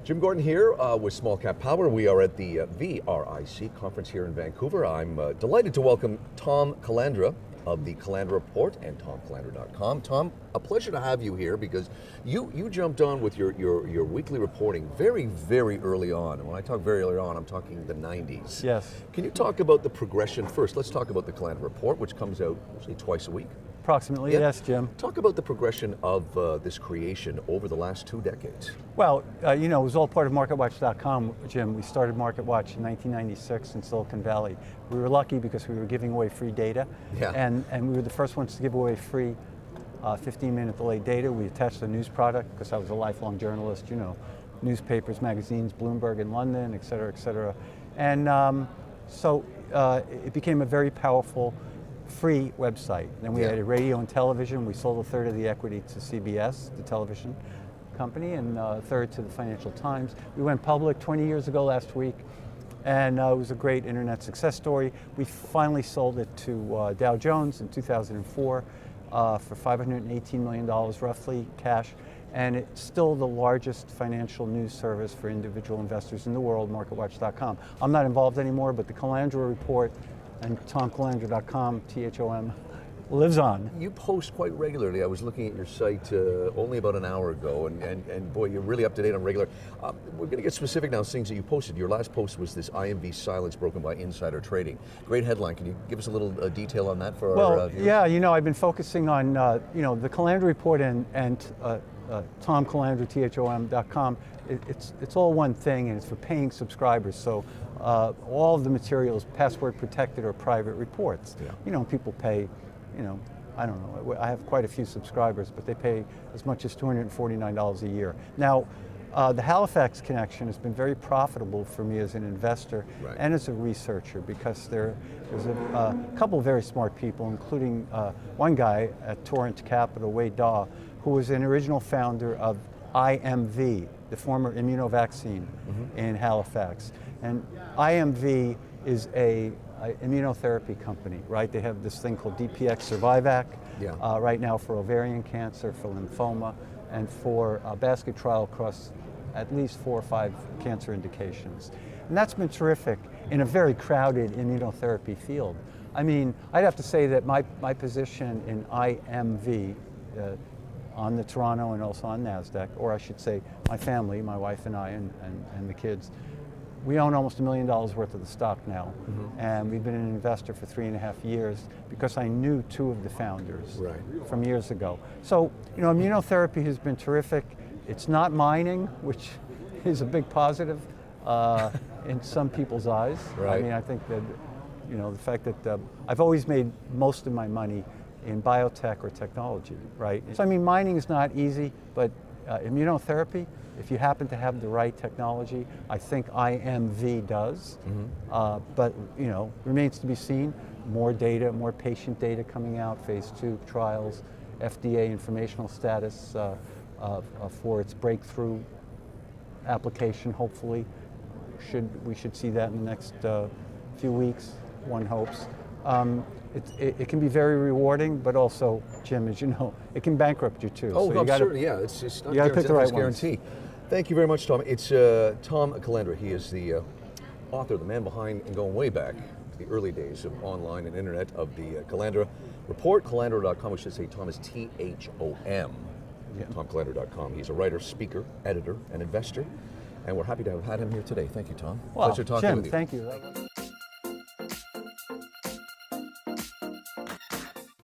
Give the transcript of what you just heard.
Jim Gordon here with SmallCapPower. We are at the VRIC conference here in Vancouver. I'm delighted to welcome Thom Calandra of the Calandra Report and ThomCalandra.com. Tom, a pleasure to have you here because you jumped on with your weekly reporting very, very early on. And when I talk very early on, I'm talking the 90s. Yes. Can you talk about the progression first? Let's talk about the Calandra Report, which comes out usually twice a week. Approximately, Yeah. yes, Jim. Talk about the progression of this creation over the last 2 decades. Well, it was all part of MarketWatch.com, Jim. We started MarketWatch in 1996 in Silicon Valley. We were lucky because we were giving away free data, Yeah. and we were the first ones to give away free 15-minute delayed data. We attached a news product because I was a lifelong journalist, newspapers, magazines, Bloomberg in London, et cetera, et cetera. And so it became a very powerful free website. Then we added radio and television. We sold a third of the equity to CBS, the television company, and a third to the Financial Times. We went public 20 years ago last week, and it was a great internet success story. We finally sold it to Dow Jones in 2004 for $518 million roughly cash, and it's still the largest financial news service for individual investors in the world, MarketWatch.com. I'm not involved anymore, but the Calandra Report and ThomCalandra.com, T-H-O-M, lives on. You post quite regularly. I was looking at your site only about an hour ago, and boy, you're really up to date on regular. We're going to get specific now, things that you posted. Your last post was this IMV silence broken by insider trading. Great headline. Can you give us a little detail on that for our viewers? Yeah, I've been focusing on, the Calandra Report and Thom Calandra, T-H-O-M.com. It's all one thing, and it's for paying subscribers. So all of the material is password protected or private reports. Yeah. People pay, I don't know, I have quite a few subscribers, but they pay as much as $249 a year. Now, the Halifax connection has been very profitable for me as an investor and as a researcher because there's a couple of very smart people, including one guy at Torrent Capital, Wade Daw, who was an original founder of IMV, the former immunovaccine in Halifax. And IMV is a immunotherapy company, right? They have this thing called DPX Survivac right now for ovarian cancer, for lymphoma, and for a basket trial across at least 4 or 5 cancer indications. And that's been terrific in a very crowded immunotherapy field. I mean, I'd have to say that my position in IMV on the Toronto and also on NASDAQ, or I should say my family, my wife and I and the kids, we own almost $1 million worth of the stock now. And we've been an investor for 3.5 years because I knew 2 of the founders from years ago. So, immunotherapy has been terrific. It's not mining, which is a big positive in some people's eyes. I mean, I think that, the fact that I've always made most of my money in biotech or technology, right? So I mean, mining is not easy, but immunotherapy, if you happen to have the right technology, I think IMV does. But remains to be seen. More data, more patient data coming out, phase 2 trials, FDA informational status for its breakthrough application. Hopefully, we should see that in the next few weeks. One hopes. It can be very rewarding, but also, Jim, as you know, it can bankrupt you too. Oh, so no, certainly, yeah. It's not you got to pick the right guarantee. Thank you very much, Tom. It's Thom Calandra. He is the author, the man behind, and going way back to the early days of online and internet of the Calandra Report, Calandra.com. We should say Tom is T-H-O-M. ThomCalandra.com. He's a writer, speaker, editor, and investor, and we're happy to have had him here today. Thank you, Tom. Well, Pleasure talking Jim, with you. thank you.